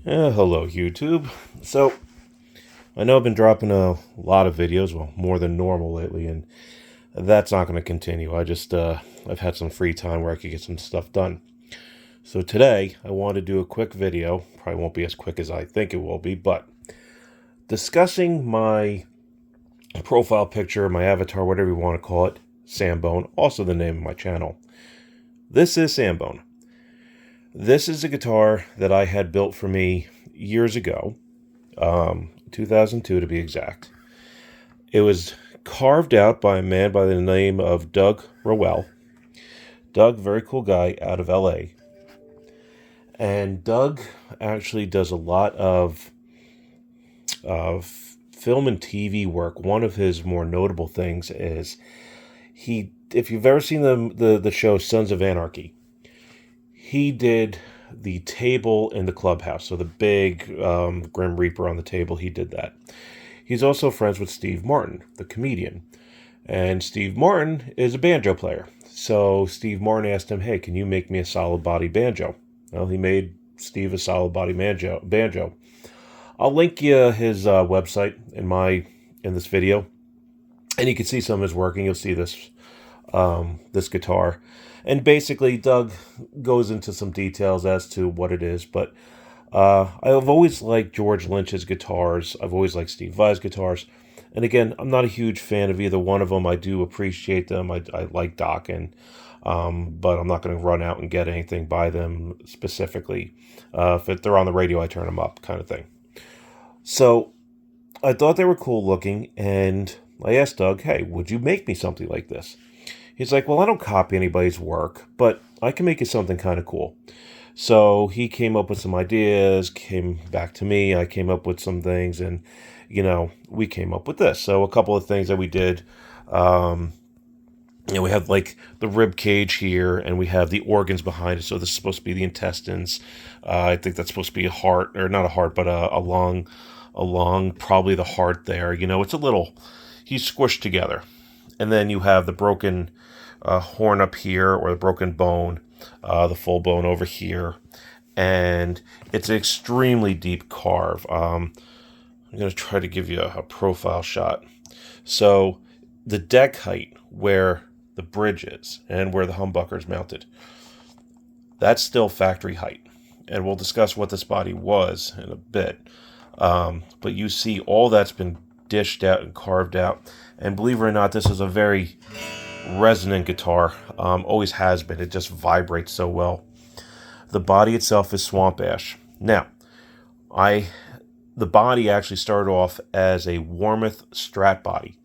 Hello, YouTube. So, I know I've been dropping a lot of videos, well, more than normal lately, and that's not going to continue. I've had some free time where I could get some stuff done. So today, I want to do a quick video. Probably won't be as quick as I think it will be, but discussing my profile picture, my avatar, whatever you want to call it, Sambone, also the name of my channel. This is Sambone. This is a guitar that I had built for me years ago. 2002 to be exact. It was carved out by a man by the name of Doug Rowell. Doug, very cool guy out of LA. And Doug actually does a lot of film and TV work. One of his more notable things is if you've ever seen the show Sons of Anarchy, he did the table in the clubhouse. So the big Grim Reaper on the table, he did that. He's also friends with Steve Martin, the comedian. And Steve Martin is a banjo player. So Steve Martin asked him, hey, can you make me a solid body banjo? Well, he made Steve a solid body banjo. I'll link you his website in this video. And you can see some of his work, and you'll see this guitar. And basically, Doug goes into some details as to what it is. But I've always liked George Lynch's guitars. I've always liked Steve Vai's guitars. And again, I'm not a huge fan of either one of them. I do appreciate them. I like Dokken. But I'm not going to run out and get anything by them specifically. If they're on the radio, I turn them up, kind of thing. So I thought they were cool looking. And I asked Doug, hey, would you make me something like this? He's like, well, I don't copy anybody's work, but I can make you something kind of cool. So he came up with some ideas, came back to me. I came up with some things, and, we came up with this. So a couple of things that we did, we have like the rib cage here, and we have the organs behind it. So this is supposed to be the intestines. I think that's supposed to be a heart, or not a heart, but a lung, probably the heart there. It's a little, he's squished together. And then you have the broken horn up here, or the broken bone, the full bone over here. And it's an extremely deep carve. I'm going to try to give you a profile shot. So the deck height where the bridge is and where the humbucker is mounted, that's still factory height. And we'll discuss what this body was in a bit. But you see all that's been dished out and carved out. And believe it or not, this is a very resonant guitar. Always has been. It just vibrates so well. The body itself is swamp ash. Now, the body actually started off as a Warmoth Strat body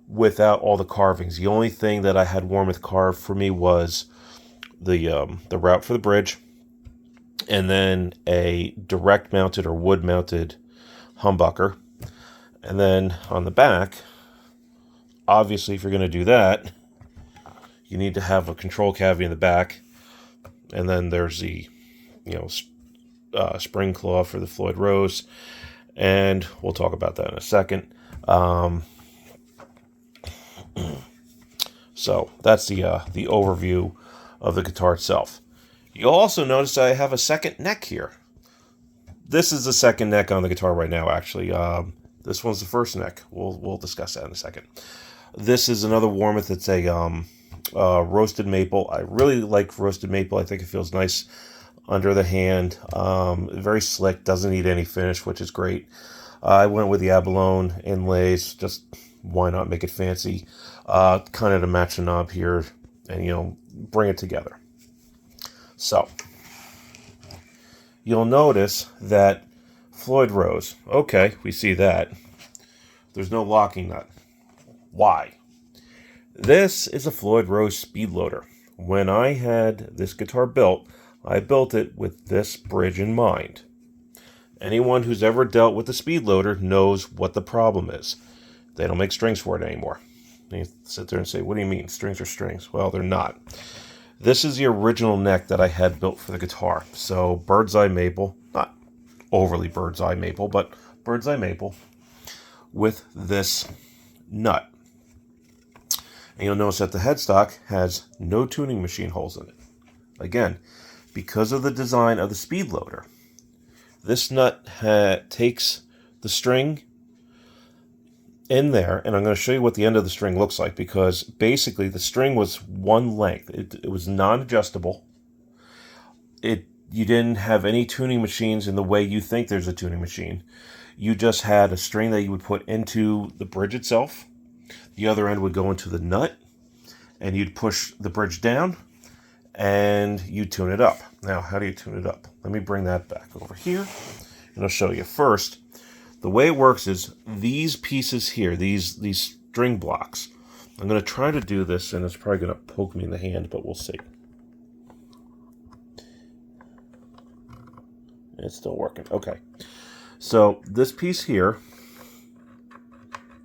without all the carvings. The only thing that I had Warmoth carved for me was the route for the bridge, and then a direct mounted or wood mounted humbucker. And then on the back, obviously, if you're going to do that, you need to have a control cavity in the back. And then there's the, spring claw for the Floyd Rose. And we'll talk about that in a second. So that's the overview of the guitar itself. You'll also notice I have a second neck here. This is the second neck on the guitar right now, actually. This one's the first neck. We'll discuss that in a second. This is another Warmoth. It's a roasted maple. I really like roasted maple. I think it feels nice under the hand. Very slick. Doesn't need any finish, which is great. I went with the abalone inlays. Just why not make it fancy? Kind of to match the knob here and, bring it together. So you'll notice that Floyd Rose. Okay, we see that. There's no locking nut. Why? This is a Floyd Rose Speedloader. When I had this guitar built, I built it with this bridge in mind. Anyone who's ever dealt with the Speedloader knows what the problem is. They don't make strings for it anymore. You sit there and say, what do you mean? Strings are strings. Well, they're not. This is the original neck that I had built for the guitar. So bird's eye maple, not overly bird's eye maple, but bird's eye maple with this nut. And you'll notice that the headstock has no tuning machine holes in it. Again, because of the design of the Speedloader, This nut takes the string in there, and I'm going to show you what the end of the string looks like, because basically the string was one length. It was non-adjustable. You didn't have any tuning machines in the way you think there's a tuning machine. You just had a string that you would put into the bridge itself. The other end would go into the nut, and you'd push the bridge down, and you tune it up. Now, how do you tune it up? Let me bring that back over here, and I'll show you. First, the way it works is these pieces here, these string blocks. I'm going to try to do this, and it's probably going to poke me in the hand, but we'll see. It's still working. Okay. So this piece here,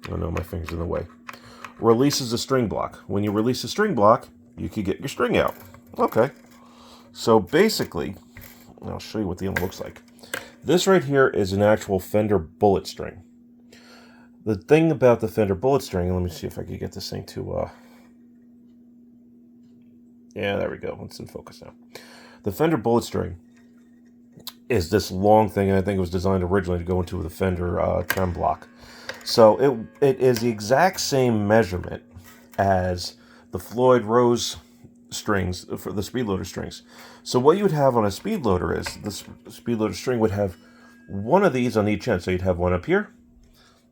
oh no, my finger's in the way, releases a string block. When you release a string block, you can get your string out. Okay. So basically, I'll show you what the end looks like. This right here is an actual Fender bullet string. The thing about the Fender bullet string, let me see if I can get this thing to, yeah, there we go. It's in focus now. The Fender bullet string is this long thing, and I think it was designed originally to go into the Fender trem block. So it is the exact same measurement as the Floyd Rose strings for the Speederloader strings. So what you would have on a Speederloader is the Speederloader string would have one of these on each end. So you'd have one up here,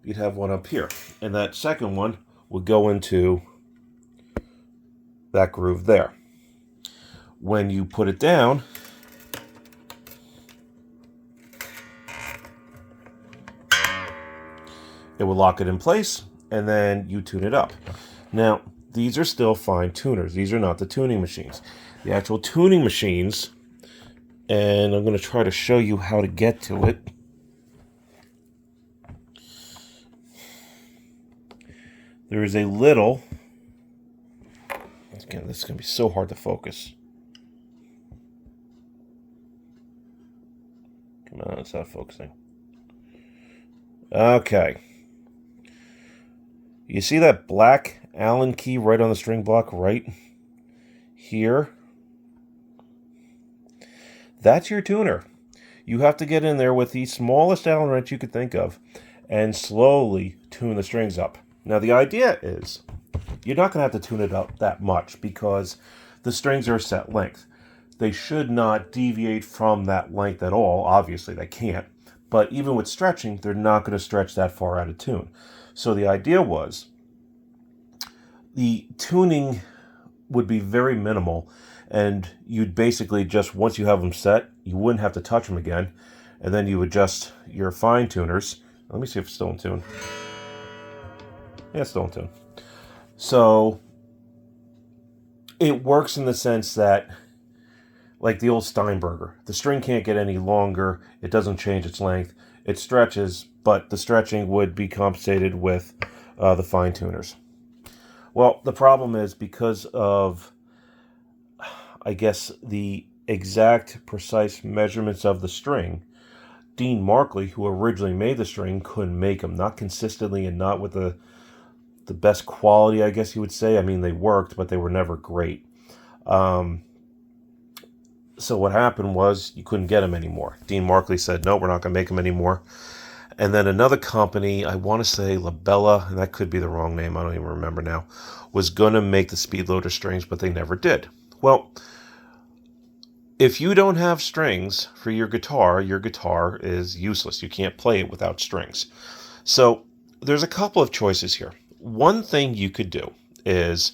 you'd have one up here, and that second one would go into that groove there. When you put it down, it will lock it in place, and then you tune it up. Now, these are still fine tuners. These are not the tuning machines. The actual tuning machines, and I'm going to try to show you how to get to it. There is a little, again, this is going to be so hard to focus. Come on, it's not focusing. Okay. You see that black Allen key right on the string block right here? That's your tuner. You have to get in there with the smallest Allen wrench you could think of and slowly tune the strings up. Now the idea is you're not going to have to tune it up that much because the strings are a set length. They should not deviate from that length at all. Obviously they can't. But even with stretching, they're not going to stretch that far out of tune. So the idea was the tuning would be very minimal, and you'd basically just, once you have them set, you wouldn't have to touch them again, and then you adjust your fine tuners. Let me see if it's still in tune. Yeah, it's still in tune. So it works in the sense that, like the old Steinberger, the string can't get any longer, it doesn't change its length, it stretches, but the stretching would be compensated with the fine tuners. Well, the problem is because of, I guess, the exact precise measurements of the string, Dean Markley, who originally made the string, couldn't make them, not consistently and not with the best quality, I guess you would say. I mean, they worked, but they were never great. So what happened was you couldn't get them anymore. Dean Markley said, no, we're not going to make them anymore. And then another company, I want to say Labella, and that could be the wrong name, I don't even remember now, was going to make the Speederloader strings, but they never did. Well, if you don't have strings for your guitar is useless. You can't play it without strings. So there's a couple of choices here. One thing you could do is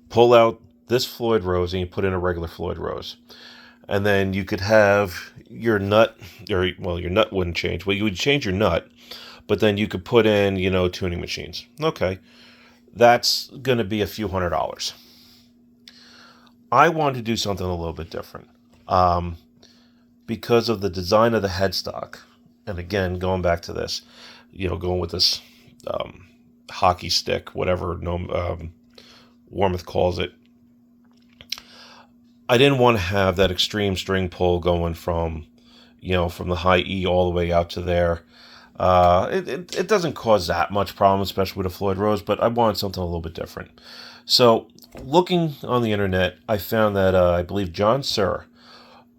pull out this Floyd Rose and you put in a regular Floyd Rose. And then you could have your nut, or, well, your nut wouldn't change. Well, you would change your nut, but then you could put in, tuning machines. Okay, that's going to be a few $100s. I wanted to do something a little bit different. Because of the design of the headstock, and again, going back to this, going with this hockey stick, whatever Warmoth calls it, I didn't want to have that extreme string pull going from the high E all the way out to there. It doesn't cause that much problem, especially with a Floyd Rose, but I wanted something a little bit different. So, looking on the internet, I found that I believe John Suhr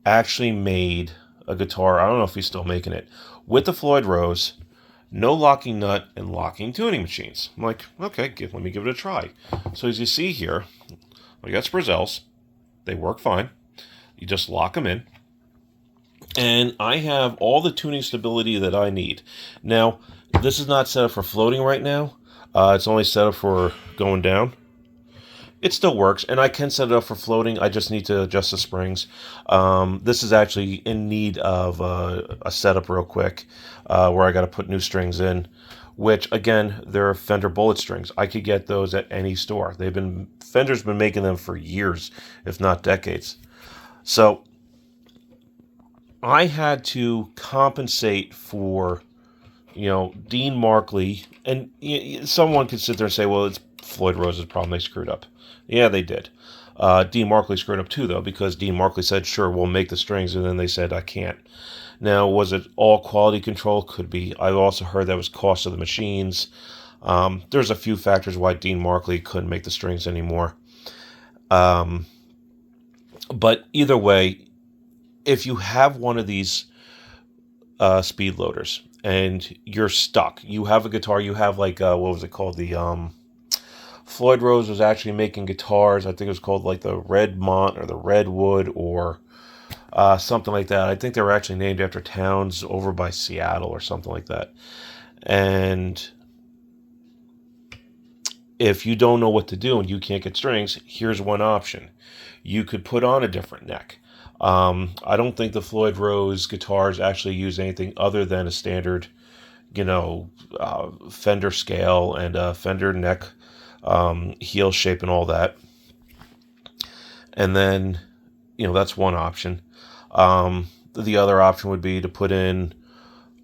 actually made a guitar. I don't know if he's still making it with the Floyd Rose, no locking nut and locking tuning machines. I'm like, okay, let me give it a try. So as you see here, I got Sprizzels. They work fine. You just lock them in. And I have all the tuning stability that I need. Now, this is not set up for floating right now. It's only set up for going down. It still works, and I can set it up for floating. I just need to adjust the springs. This is actually in need of a setup real quick, where I got to put new strings in, which, again, they're Fender bullet strings. I could get those at any store. Fender's been making them for years, if not decades. So I had to compensate for, Dean Markley, and someone could sit there and say, well, it's Floyd Rose's problem, they screwed up. Yeah, they did. Dean Markley screwed up too, though, because Dean Markley said, sure, we'll make the strings, and then they said, I can't. Now, was it all quality control? Could be. I also heard that was cost of the machines. There's a few factors why Dean Markley couldn't make the strings anymore. But either way, if you have one of these Speedloaders and you're stuck, you have a guitar, you have like, what was it called? The Floyd Rose was actually making guitars. I think it was called like the Redmont or the Redwood or something like that. I think they were actually named after towns over by Seattle or something like that. And if you don't know what to do and you can't get strings, here's one option. You could put on a different neck. I don't think the Floyd Rose guitars actually use anything other than a standard, Fender scale and Fender neck, heel shape and all that. And then, that's one option. The other option would be to put in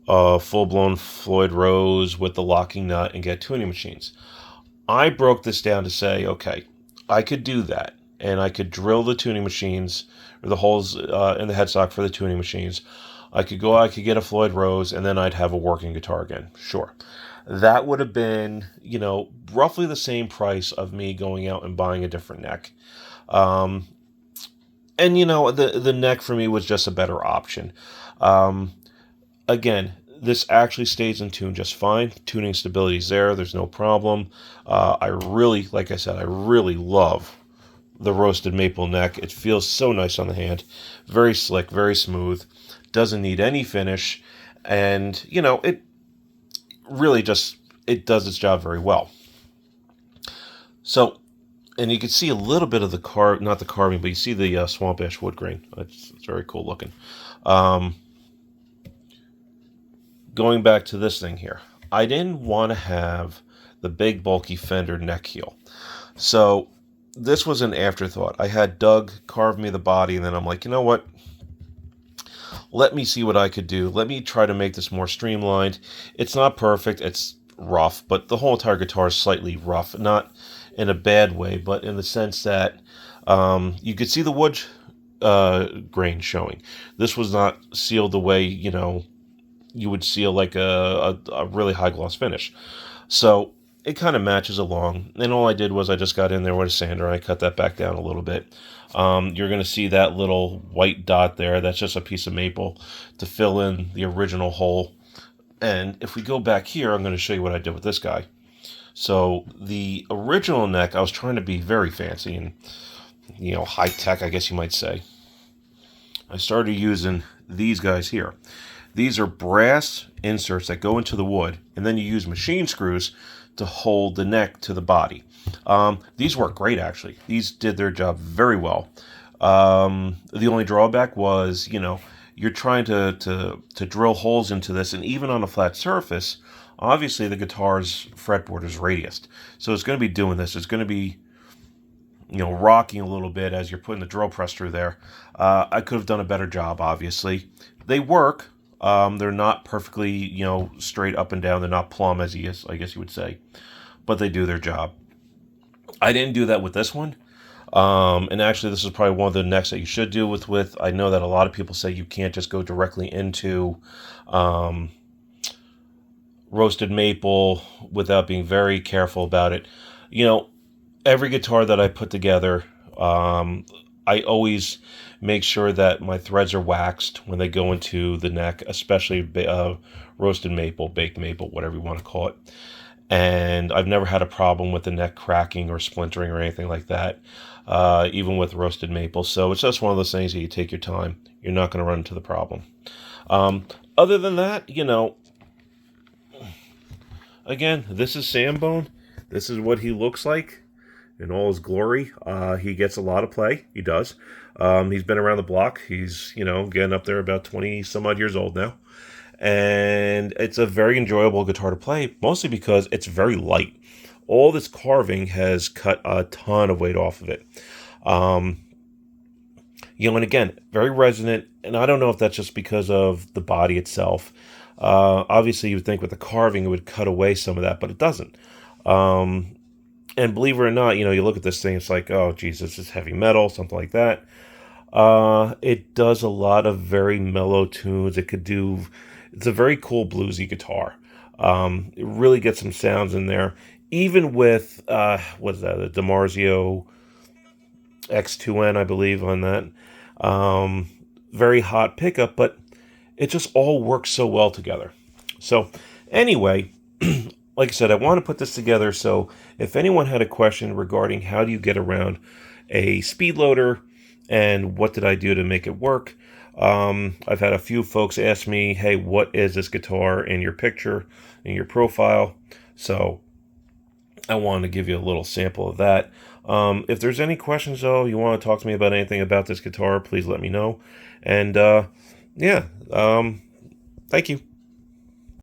a full-blown Floyd Rose with the locking nut and get tuning machines. I broke this down to say, okay, I could do that, and I could drill the tuning machines, or the holes in the headstock for the tuning machines. I could get a Floyd Rose, and then I'd have a working guitar again. Sure. That would have been, roughly the same price of me going out and buying a different neck. And, the neck for me was just a better option. Again, this actually stays in tune just fine. Tuning stability is there. There's no problem. Like I said, I really love the roasted maple neck. It feels so nice on the hand. Very slick, very smooth. Doesn't need any finish. And, it really it does its job very well. So, and you can see a little bit of not the carving, but you see the swamp ash wood grain. It's very cool looking. Going back to this thing here, I didn't want to have the big bulky Fender neck heel. So this was an afterthought. I had Doug carve me the body, and then I'm like, you know what? Let me see what I could do. Let me try to make this more streamlined. It's not perfect. It's rough, but the whole entire guitar is slightly rough. Not in a bad way, but in the sense that you could see the wood grain showing. This was not sealed the way, you would seal like a really high gloss finish. So it kind of matches along. And all I did was I just got in there with a sander and I cut that back down a little bit. You're going to see that little white dot there. That's just a piece of maple to fill in the original hole. And if we go back here, I'm going to show you what I did with this guy. So the original neck, I was trying to be very fancy and, high tech, I guess you might say. I started using these guys here. These are brass inserts that go into the wood, and then you use machine screws to hold the neck to the body. These work great, actually. These did their job very well. The only drawback was, you're trying to drill holes into this, and even on a flat surface, obviously the guitar's fretboard is radiused. So it's going to be doing this. It's going to be, rocking a little bit as you're putting the drill press through there. I could have done a better job, obviously. They work. They're not perfectly, straight up and down. They're not plumb, I guess you would say. But they do their job. I didn't do that with this one. And actually, this is probably one of the necks that you should do with. I know that a lot of people say you can't just go directly into roasted maple without being very careful about it. Every guitar that I put together, I always make sure that my threads are waxed when they go into the neck, especially roasted maple, baked maple, whatever you want to call it. And I've never had a problem with the neck cracking or splintering or anything like that, even with roasted maple. So it's just one of those things that you take your time. You're not going to run into the problem. Other than that, again, this is Sambone. This is what he looks like in all his glory. He gets a lot of play. He does. He's been around the block. He's, getting up there about 20 some odd years old now. And it's a very enjoyable guitar to play, mostly because it's very light. All this carving has cut a ton of weight off of it. And again, very resonant, and I don't know if that's just because of the body itself. Obviously, you would think with the carving it would cut away some of that, but it doesn't. And believe it or not, you look at this thing, it's like, oh, Jesus, it's heavy metal, something like that. It does a lot of very mellow tunes. It's a very cool bluesy guitar. It really gets some sounds in there, even with, what is that, the Dimarzio X2N, I believe, on that. Very hot pickup, but it just all works so well together. So anyway, like I said, I want to put this together, so if anyone had a question regarding how do you get around a Speedloader and what did I do to make it work, I've had a few folks ask me, hey, what is this guitar in your picture, in your profile? So I wanted to give you a little sample of that. If there's any questions, though, you want to talk to me about anything about this guitar, please let me know. And, thank you.